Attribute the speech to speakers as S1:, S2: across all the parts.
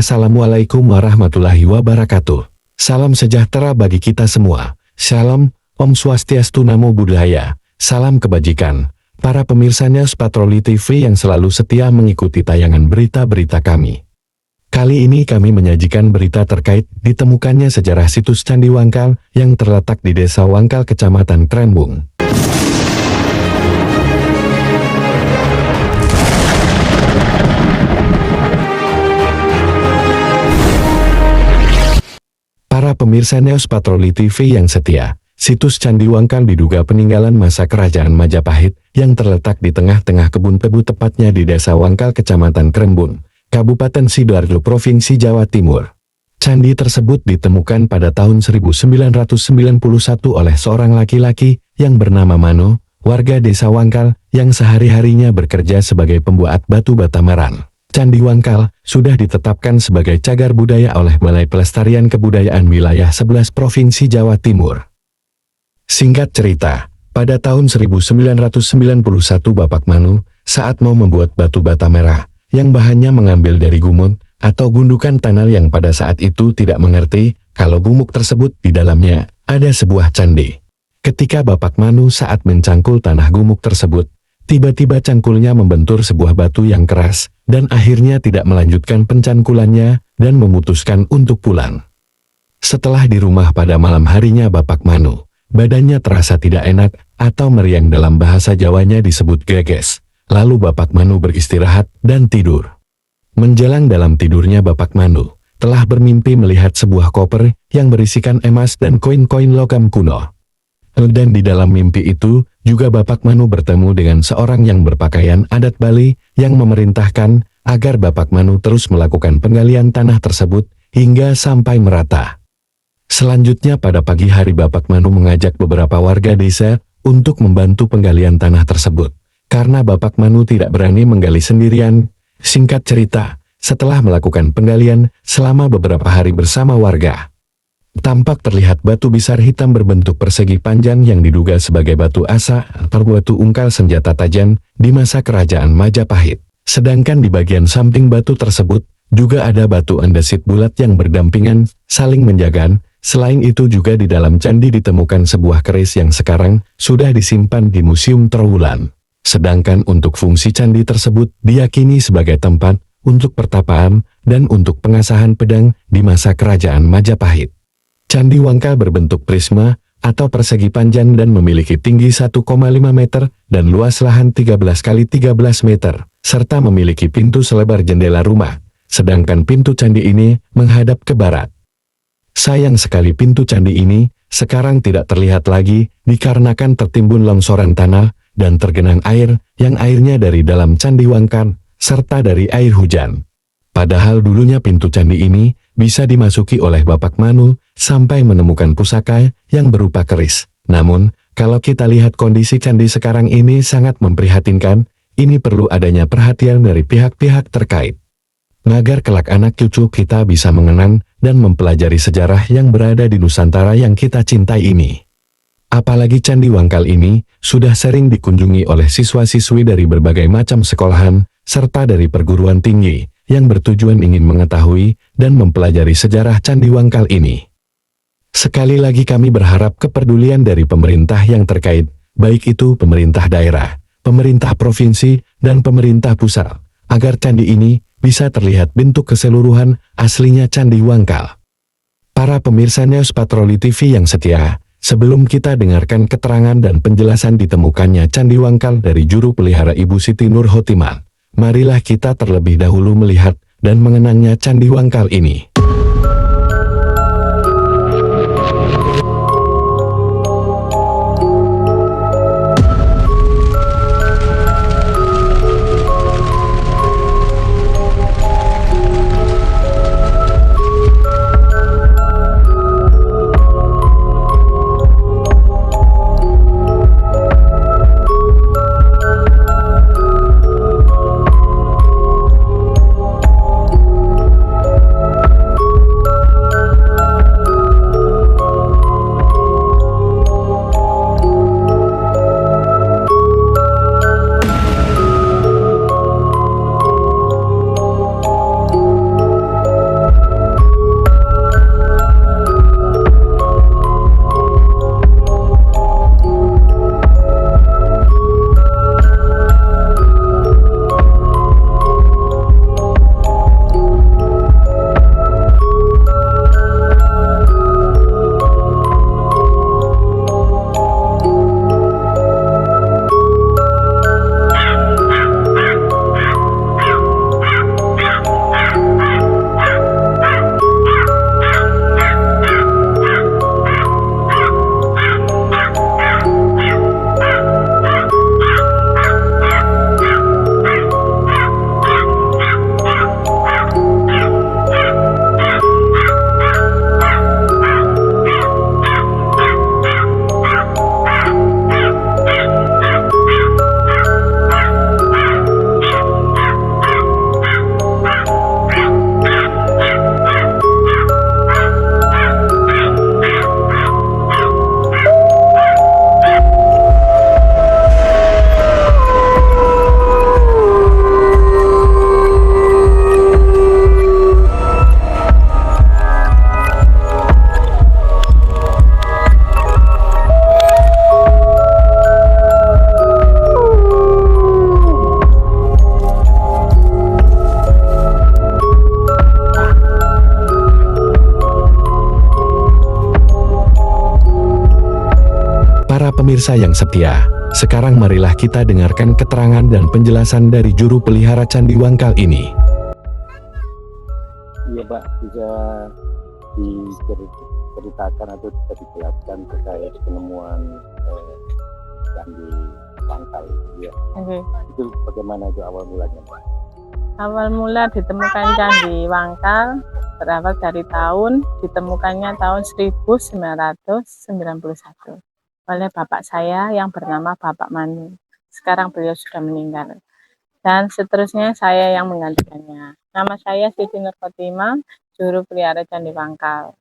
S1: Assalamualaikum warahmatullahi wabarakatuh. Salam sejahtera bagi kita semua. Shalom, Om Swastiastu, Namo Buddhaya. Salam kebajikan. Para pemirsa News Patroli TV yang selalu setia mengikuti tayangan berita-berita kami. Kali ini kami menyajikan berita terkait ditemukannya sejarah situs Candi Wangkal yang terletak di Desa Wangkal, Kecamatan Krembung. Para pemirsa News Patroli TV yang setia, situs Candi Wangkal diduga peninggalan masa Kerajaan Majapahit yang terletak di tengah-tengah kebun tebu, tepatnya di Desa Wangkal, Kecamatan Krembung, Kabupaten Sidoarjo, Provinsi Jawa Timur. Candi tersebut ditemukan pada tahun 1991 oleh seorang laki-laki yang bernama Mano, warga Desa Wangkal yang sehari-harinya bekerja sebagai pembuat batu bata meran. Candi Wangkal sudah ditetapkan sebagai cagar budaya oleh Balai Pelestarian Kebudayaan Wilayah 11 Provinsi Jawa Timur. Singkat cerita, pada tahun 1991 Bapak Manu saat mau membuat batu bata merah yang bahannya mengambil dari gumuk atau gundukan tanah yang pada saat itu tidak mengerti kalau gumuk tersebut di dalamnya ada sebuah candi. Ketika Bapak Manu saat mencangkul tanah gumuk tersebut, tiba-tiba cangkulnya membentur sebuah batu yang keras dan akhirnya tidak melanjutkan pencangkulannya dan memutuskan untuk pulang. Setelah di rumah pada malam harinya Bapak Manu, badannya terasa tidak enak atau meriang, dalam bahasa Jawanya disebut geges. Lalu Bapak Manu beristirahat dan tidur. Menjelang dalam tidurnya Bapak Manu telah bermimpi melihat sebuah koper yang berisikan emas dan koin-koin logam kuno. Dan di dalam mimpi itu juga Bapak Manu bertemu dengan seorang yang berpakaian adat Bali yang memerintahkan agar Bapak Manu terus melakukan penggalian tanah tersebut hingga sampai merata. Selanjutnya pada pagi hari Bapak Manu mengajak beberapa warga desa untuk membantu penggalian tanah tersebut, karena Bapak Manu tidak berani menggali sendirian. Singkat cerita, setelah melakukan penggalian selama beberapa hari bersama warga, tampak terlihat batu besar hitam berbentuk persegi panjang yang diduga sebagai batu asa atau batu ungkal senjata tajam di masa Kerajaan Majapahit. Sedangkan di bagian samping batu tersebut juga ada batu andesit bulat yang berdampingan, saling menjaga. Selain itu juga di dalam candi ditemukan sebuah keris yang sekarang sudah disimpan di Museum Trowulan. Sedangkan untuk fungsi candi tersebut diyakini sebagai tempat untuk pertapaan dan untuk pengasahan pedang di masa Kerajaan Majapahit. Candi Wangkal berbentuk prisma atau persegi panjang dan memiliki tinggi 1,5 meter dan luas lahan 13 kali 13 meter, serta memiliki pintu selebar jendela rumah, sedangkan pintu candi ini menghadap ke barat. Sayang sekali pintu candi ini sekarang tidak terlihat lagi dikarenakan tertimbun longsoran tanah dan tergenang air yang airnya dari dalam Candi Wangkal serta dari air hujan. Padahal dulunya pintu candi ini bisa dimasuki oleh Bapak Manu sampai menemukan pusaka yang berupa keris. Namun, kalau kita lihat kondisi candi sekarang ini sangat memprihatinkan. Ini perlu adanya perhatian dari pihak-pihak terkait, agar kelak anak cucu kita bisa mengenang dan mempelajari sejarah yang berada di Nusantara yang kita cintai ini. Apalagi Candi Wangkal ini sudah sering dikunjungi oleh siswa-siswi dari berbagai macam sekolahan, serta dari perguruan tinggi, yang bertujuan ingin mengetahui dan mempelajari sejarah Candi Wangkal ini. Sekali lagi kami berharap kepedulian dari pemerintah yang terkait, baik itu pemerintah daerah, pemerintah provinsi, dan pemerintah pusat, agar candi ini bisa terlihat bentuk keseluruhan aslinya Candi Wangkal. Para pemirsa News Patroli TV yang setia, sebelum kita dengarkan keterangan dan penjelasan ditemukannya Candi Wangkal dari juru pelihara Ibu Siti Nurhotimah, marilah kita terlebih dahulu melihat dan mengenangnya Candi Wangkal ini. pemirsa yang setia, sekarang marilah kita dengarkan keterangan dan penjelasan dari juru pelihara Candi Wangkal ini.
S2: Iya Pak, bisa diceritakan atau bisa dijelaskan terkait penemuan Candi Wangkal ya. Itu bagaimana itu awal mulanya Pak?
S3: Awal mula ditemukan Candi Wangkal berawal dari ditemukannya tahun 1991 oleh bapak saya yang bernama Bapak Manu. Sekarang beliau sudah meninggal. Dan seterusnya saya yang menggantikannya. Nama saya Siti Nur Khotimah, juru pelihara Candi Wangkal.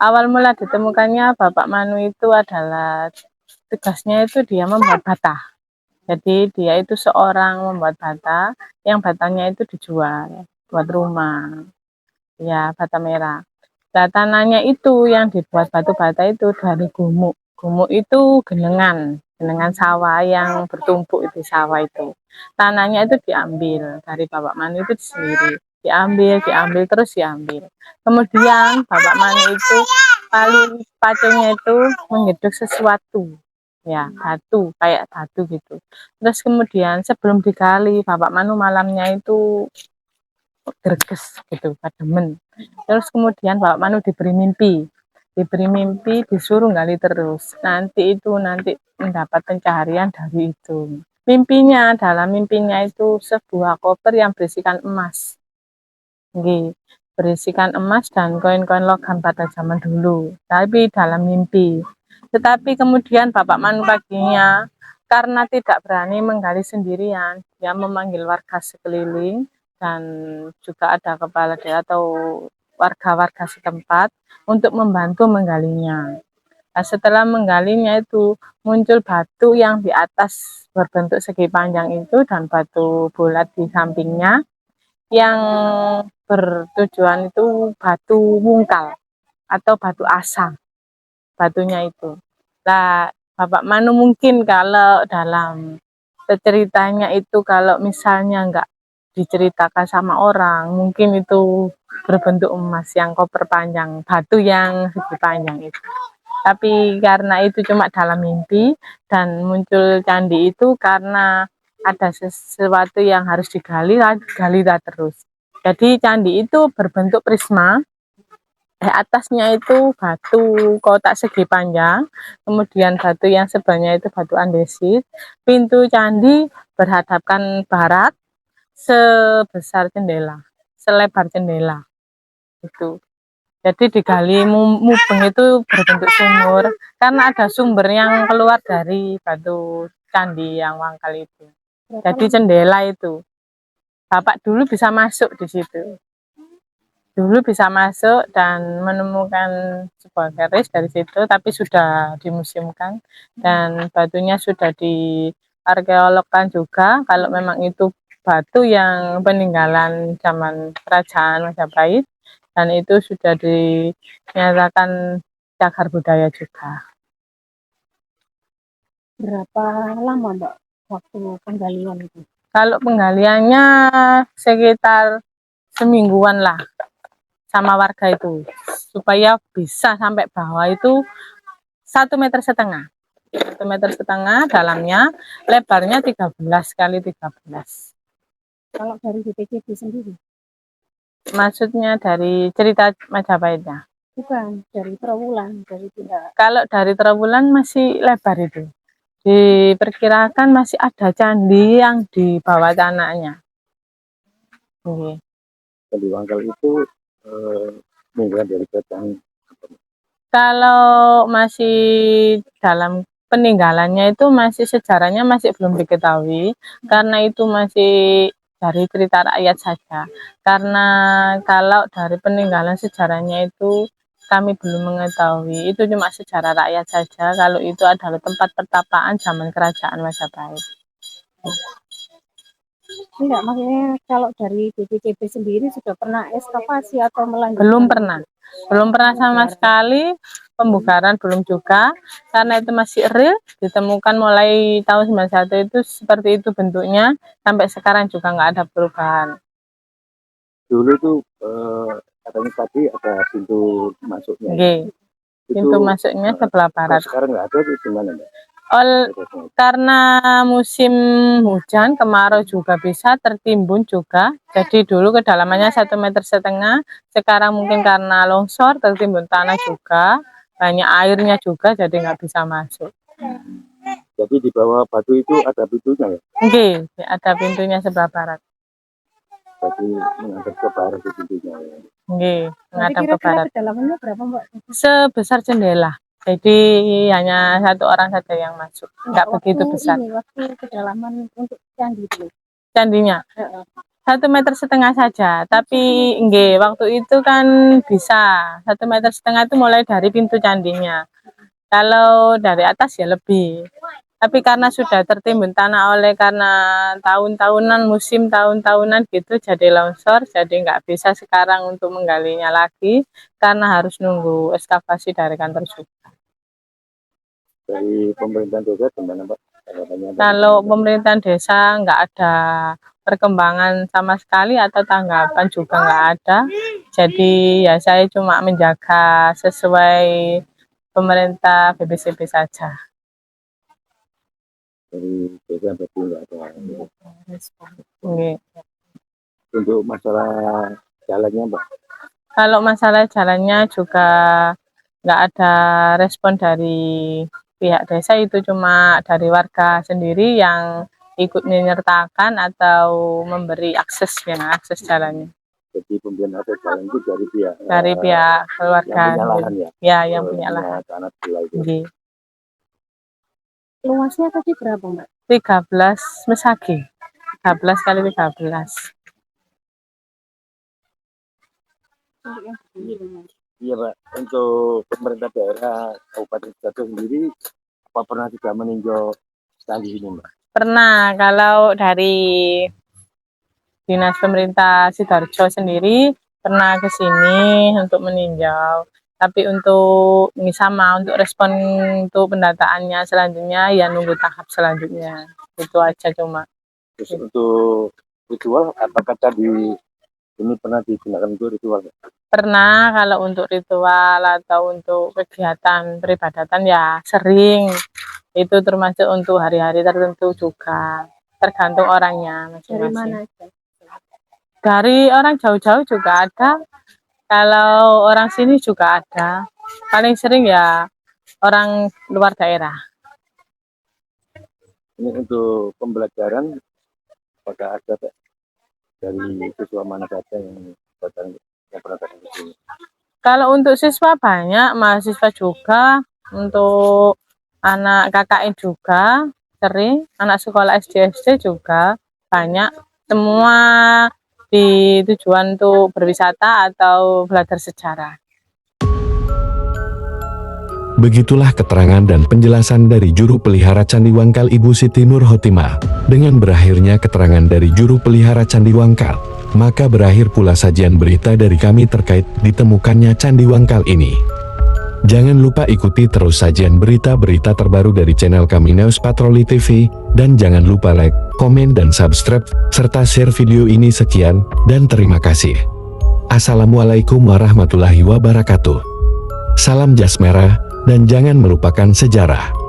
S3: Awal mula ditemukannya Bapak Manu itu adalah tugasnya itu dia membuat bata. Jadi dia itu seorang membuat bata, yang batanya itu dijual buat rumah. Ya, bata merah. Nah, tanahnya itu yang dibuat batu bata itu dari gumuk. Gumuk itu genengan sawah yang bertumpuk itu sawah itu. Tanahnya itu diambil dari Bapak Manu itu sendiri. Diambil terus diambil. Kemudian Bapak Manu itu paling pacenya itu menggeduk sesuatu. Ya, kayak batu gitu. Terus kemudian sebelum digali, Bapak Manu malamnya itu greges gitu, kademen. Terus kemudian Bapak Manu diberi mimpi disuruh gali terus. Nanti mendapat pencaharian dari itu. Dalam mimpinya itu sebuah koper yang berisikan emas. Berisikan emas dan koin-koin logam pada zaman dulu. Tapi dalam mimpi. Tetapi kemudian Bapak Manu paginya karena tidak berani menggali sendirian, dia memanggil warga sekeliling dan juga ada kepala desa atau warga-warga setempat untuk membantu menggalinya. Nah, setelah menggalinya itu muncul batu yang di atas berbentuk segi panjang itu dan batu bulat di sampingnya yang bertujuan itu batu wungkal atau batu asa batunya itu. Nah, Bapak Manu mungkin kalau dalam ceritanya itu kalau misalnya enggak diceritakan sama orang, mungkin itu berbentuk emas yang koper panjang, batu yang segi panjang itu. Tapi karena itu cuma dalam mimpi dan muncul candi itu karena ada sesuatu yang harus digali terus. Jadi candi itu berbentuk prisma, atasnya itu batu kotak segi panjang, kemudian batu yang sebelahnya itu batu andesit. Pintu candi berhadapkan barat, sebesar jendela, selebar jendela itu. Jadi digali mubeng itu berbentuk sumur karena ada sumber yang keluar dari batu candi yang Wangkal itu. Jadi jendela itu. Bapak dulu bisa masuk di situ. Dan menemukan sebuah keris dari situ, tapi sudah dimuseumkan dan batunya sudah diarkeologkan juga kalau memang itu batu yang peninggalan zaman kerajaan Majapahit dan itu sudah dinyatakan cagar budaya juga.
S4: Berapa lama Mbak waktu penggalian itu?
S3: Kalau penggaliannya sekitar semingguan lah sama warga itu supaya bisa sampai bawah itu 1,5 meter. 1,5 meter dalamnya, lebarnya 13 kali 13.
S4: Kalau dari BPJB sendiri?
S3: Maksudnya dari cerita Majapahitnya?
S4: Bukan, dari Trowulan, dari tidak.
S3: Kalau dari Trowulan masih lebar itu. Diperkirakan masih ada candi yang di bawah tanahnya.
S2: Candi Wangkal itu peninggalan dari kerajaan.
S3: Kalau masih dalam peninggalannya itu masih sejarahnya masih belum diketahui karena itu masih dari cerita rakyat saja. Karena kalau dari peninggalan sejarahnya itu kami belum mengetahui, itu cuma sejarah rakyat saja kalau itu adalah tempat pertapaan zaman kerajaan Majapahit.
S4: Enggak, maksudnya kalau dari BPJB sendiri sudah pernah ekskavasi atau melanjutkan?
S3: Belum pernah sama sekali. Pembukaran belum juga karena itu masih real, ditemukan mulai tahun 91 itu seperti itu bentuknya sampai sekarang juga nggak ada perubahan.
S2: Dulu itu katanya tadi ada pintu masuknya.
S3: Pintu masuknya sebelah barat.
S2: Sekarang nggak ada di mana, Mbak?
S3: Karena musim hujan, kemarau juga bisa tertimbun juga. Jadi dulu kedalamannya 1,5 meter, sekarang mungkin karena longsor tertimbun tanah juga, banyak airnya juga, jadi nggak bisa masuk.
S2: Jadi di bawah batu itu ada pintunya ya?
S3: Oke, ada pintunya sebelah barat.
S2: Jadi menghadap ke barat itu pintunya ya?
S3: Oke, menghadap ke barat.
S4: Kedalamannya berapa, Mbak?
S3: Sebesar jendela. Jadi hanya satu orang saja yang masuk, nggak begitu besar.
S4: Ini waktu kedalaman untuk candi itu.
S3: Candinya 1,5 meter saja, tapi waktu itu kan bisa 1,5 meter itu mulai dari pintu candinya. Kalau dari atas ya lebih. Tapi karena sudah tertimbun tanah karena tahun-tahunan, musim tahun-tahunan gitu, jadi longsor, jadi nggak bisa sekarang untuk menggalinya lagi, karena harus nunggu ekskavasi dari kantor juga.
S2: Dari pemerintahan desa gimana, Pak?
S3: Kalau pemerintahan desa nggak ada perkembangan sama sekali atau tanggapan juga nggak ada. Jadi ya saya cuma menjaga sesuai pemerintah BPCB saja.
S2: Dari desa berarti nggak ada.
S3: Oke.
S2: Untuk masalah jalannya, Mbak?
S3: Kalau masalah jalannya juga nggak ada respon dari pihak desa, itu cuma dari warga sendiri yang ikut menyertakan atau memberi akses jalannya.
S2: Jadi pembelian akses jalan itu
S3: dari pihak keluarga
S2: yang punya lahan ya?
S3: Ya, yang punya lahan.
S2: Tanah sebelah itu.
S4: Luasnya tadi berapa, Mbak?
S3: 13 mesagi. 13 kali 13.
S2: Iya, Pak. Untuk pemerintah daerah Kabupaten Sidoarjo sendiri, apa pernah juga meninjau candi ini, Mbak?
S3: Pernah. Kalau dari Dinas Pemerintah Sidoarjo sendiri pernah ke sini untuk meninjau. Tapi untuk respon untuk pendataannya selanjutnya ya nunggu tahap selanjutnya. Itu aja cuma.
S2: Terus untuk ritual, apakah candi ini pernah digunakan untuk ritual?
S3: Pernah. Kalau untuk ritual atau untuk kegiatan peribadatan ya sering. Itu termasuk untuk hari-hari tertentu juga. Tergantung orangnya masing-masing.
S4: Dari mana aja?
S3: Dari orang jauh-jauh juga ada. Kalau orang sini juga ada. Paling sering ya orang luar daerah.
S2: Ini untuk pembelajaran, apakah ada, Pak, dari siswa mana saja yang pernah datang ke sini?
S3: Kalau untuk siswa banyak, mahasiswa juga, untuk anak KKN juga sering, anak sekolah SD juga banyak. Semua di tujuan untuk berwisata atau belajar sejarah.
S1: Begitulah keterangan dan penjelasan dari juru pelihara Candi Wangkal Ibu Siti Nur Hotimah. Dengan berakhirnya keterangan dari juru pelihara Candi Wangkal, maka berakhir pula sajian berita dari kami terkait ditemukannya Candi Wangkal ini. Jangan lupa ikuti terus sajian berita-berita terbaru dari channel kami News Patroli TV, dan jangan lupa like, komen dan subscribe, serta share video ini. Sekian, dan terima kasih. Assalamualaikum warahmatullahi wabarakatuh. Salam jas merah, dan jangan melupakan sejarah.